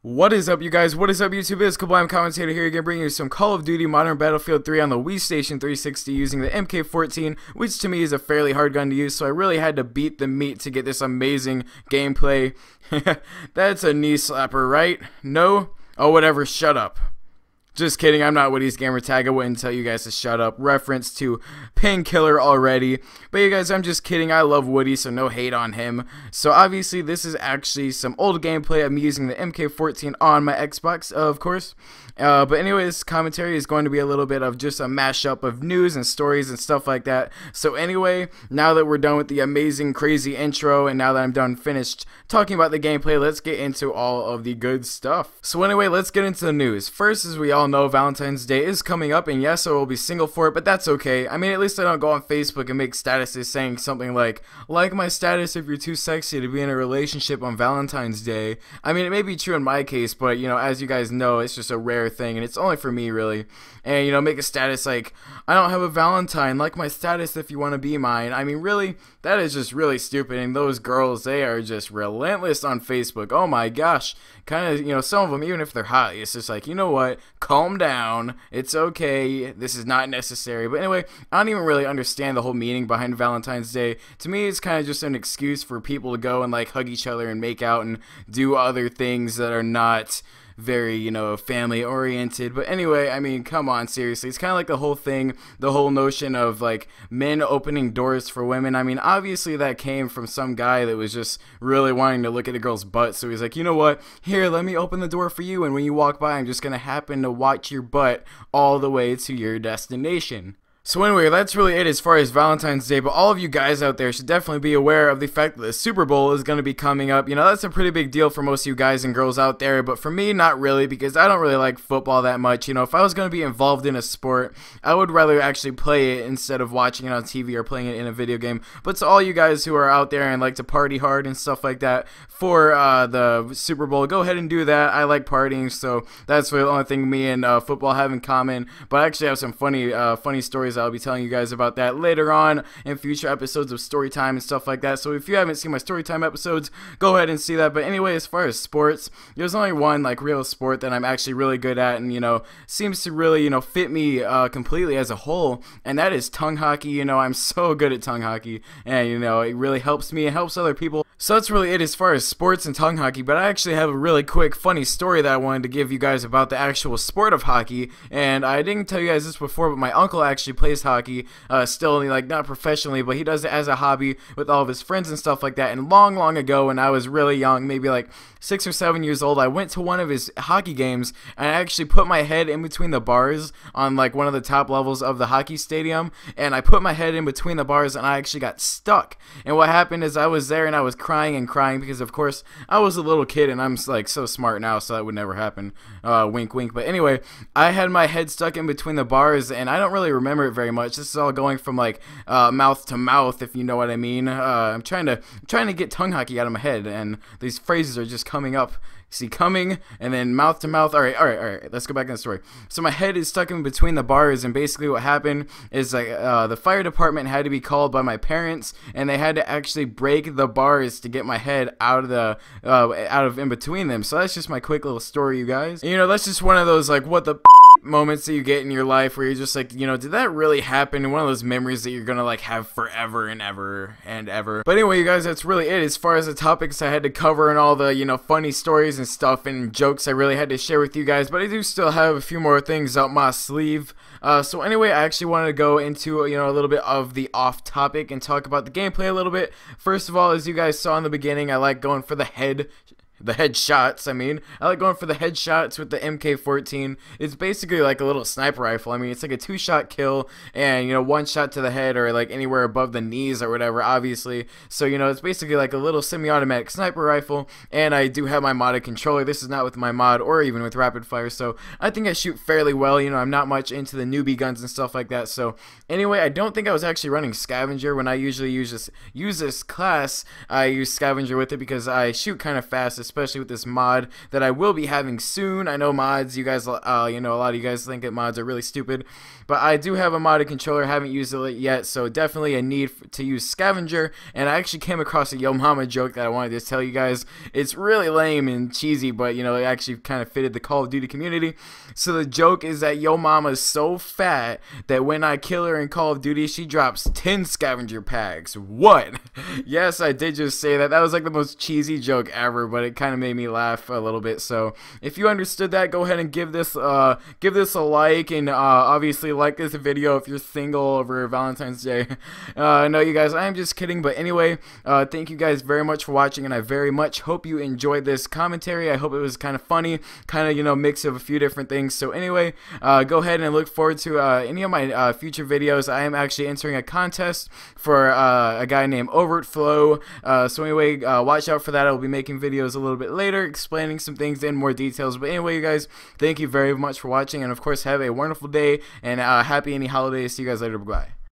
What is up, you guys? What is up, YouTube? It's KaaaablamCommentator here again, bringing you some Call of Duty Modern Battlefield 3 on the Wii Station 360 using the MK14, which to me is a fairly hard gun to use, so I really had to beat the meat to get this amazing gameplay. That's a knee slapper, right? No? Oh, whatever, shut up. Just kidding, I'm not Woody's gamertag. I wouldn't tell you guys to shut up. Reference to Painkiller already. But you guys, I'm just kidding. I love Woody, so no hate on him. So obviously, this is actually some old gameplay. I'm using the MK14 on my Xbox, of course. But anyway, this commentary is going to be a little bit of just a mashup of news and stories and stuff like that. So anyway, now that we're done with the amazing, crazy intro, and now that I'm done finished talking about the gameplay, let's get into all of the good stuff. So anyway, let's get into the news. First, as we all know, Valentine's Day is coming up, and yes, I will be single for it, but that's okay. I mean, at least I don't go on Facebook and make statuses saying something like my status if you're too sexy to be in a relationship on Valentine's Day. I mean, it may be true in my case, but, you know, as you guys know, it's just a rare thing, and it's only for me, really. And, you know, make a status like, I don't have a Valentine, like my status if you want to be mine. I mean, really, that is just really stupid, and those girls, they are just relentless on Facebook. Oh my gosh. Kind of, you know, some of them, even if they're hot, it's just like, you know what, calm down, it's okay, this is not necessary. But anyway, I don't even really understand the whole meaning behind Valentine's Day. To me, it's kind of just an excuse for people to go and, like, hug each other and make out and do other things that are not very, you know, family oriented. But anyway, I mean, come on, seriously, it's kind of like the whole thing, the whole notion of like men opening doors for women. I mean, obviously that came from some guy that was just really wanting to look at a girl's butt, so he's like, you know what, here, let me open the door for you, and when you walk by, I'm just gonna happen to watch your butt all the way to your destination. So anyway, that's really it as far as Valentine's Day, but all of you guys out there should definitely be aware of the fact that the Super Bowl is going to be coming up. You know, that's a pretty big deal for most of you guys and girls out there, but for me, not really, because I don't really like football that much. You know, if I was going to be involved in a sport, I would rather actually play it instead of watching it on TV or playing it in a video game. But to all you guys who are out there and like to party hard and stuff like that for the Super Bowl, go ahead and do that. I like partying, so that's really the only thing me and football have in common. But I actually have some funny stories I'll be telling you guys about that later on in future episodes of Storytime and stuff like that. So if you haven't seen my Storytime episodes, go ahead and see that. But anyway, as far as sports, there's only one like real sport that I'm actually really good at, and you know, seems to really, you know, fit me completely as a whole, and that is tongue hockey. You know, I'm so good at tongue hockey, and you know, it really helps me and helps other people. So that's really it as far as sports and tongue hockey. But I actually have a really quick funny story that I wanted to give you guys about the actual sport of hockey. And I didn't tell you guys this before, but my uncle actually plays hockey, still, like, not professionally, but he does it as a hobby with all of his friends and stuff like that. And long ago, when I was really young, maybe like 6 or 7 years old, I went to one of his hockey games, and I actually put my head in between the bars on like one of the top levels of the hockey stadium, and I put my head in between the bars, and I actually got stuck. And what happened is I was there, and I was crying and crying because, of course, I was a little kid, and I'm like so smart now, so that would never happen. Wink, wink. But anyway, I had my head stuck in between the bars, and I don't really remember it very much. This is all going from like mouth to mouth, if you know what I mean. I'm trying to get tongue hockey out of my head, and these phrases are just coming up. See, coming, and then mouth to mouth. All right, let's go back in the story. So my head is stuck in between the bars, and basically what happened is like the fire department had to be called by my parents, and they had to actually break the bars to get my head out of the out of in between them. So that's just my quick little story, you guys. And, you know, that's just one of those like what the moments that you get in your life where you're just like, you know, did that really happen? And one of those memories that you're gonna like have forever and ever and ever. But anyway, you guys, that's really it as far as the topics I had to cover and all the, you know, funny stories and stuff and jokes I really had to share with you guys. But I do still have a few more things up my sleeve. So anyway, I actually wanted to go into, you know, a little bit of the off topic and talk about the gameplay a little bit. First of all, as you guys saw in the beginning, I like going for the headshots. I like going for the headshots with the MK14. It's basically like a little sniper rifle. I mean, it's like a 2-shot kill, and, you know, 1 shot to the head or like anywhere above the knees or whatever, obviously. So, you know, it's basically like a little semi-automatic sniper rifle, and I do have my modded controller. This is not with my mod or even with rapid fire, so I think I shoot fairly well. You know, I'm not much into the newbie guns and stuff like that. So anyway, I don't think I was actually running scavenger when I usually use this class. I use scavenger with it because I shoot kind of fast, especially with this mod that I will be having soon. I know mods, you guys, you know, a lot of you guys think that mods are really stupid, but I do have a modded controller, haven't used it yet, so definitely a need to use Scavenger. And I actually came across a Yo Mama joke that I wanted to tell you guys. It's really lame and cheesy, but you know, it actually kind of fitted the Call of Duty community. So the joke is that Yo Mama is so fat that when I kill her in Call of Duty, she drops 10 scavenger packs. What? Yes, I did just say that. That was like the most cheesy joke ever, but it kind of made me laugh a little bit. So if you understood that, go ahead and give this a like, and obviously like this video if you're single over Valentine's Day. No, you guys, I am just kidding. But anyway, thank you guys very much for watching, and I very much hope you enjoyed this commentary. I hope it was kind of funny, kind of, you know, mix of a few different things. So anyway, go ahead and look forward to any of my future videos. I am actually entering a contest for a guy named Overtflow. So anyway, watch out for that. I will be making videos a little bit later explaining some things in more details. But anyway, you guys, thank you very much for watching, and of course, have a wonderful day, and happy any holidays. See you guys later. Bye.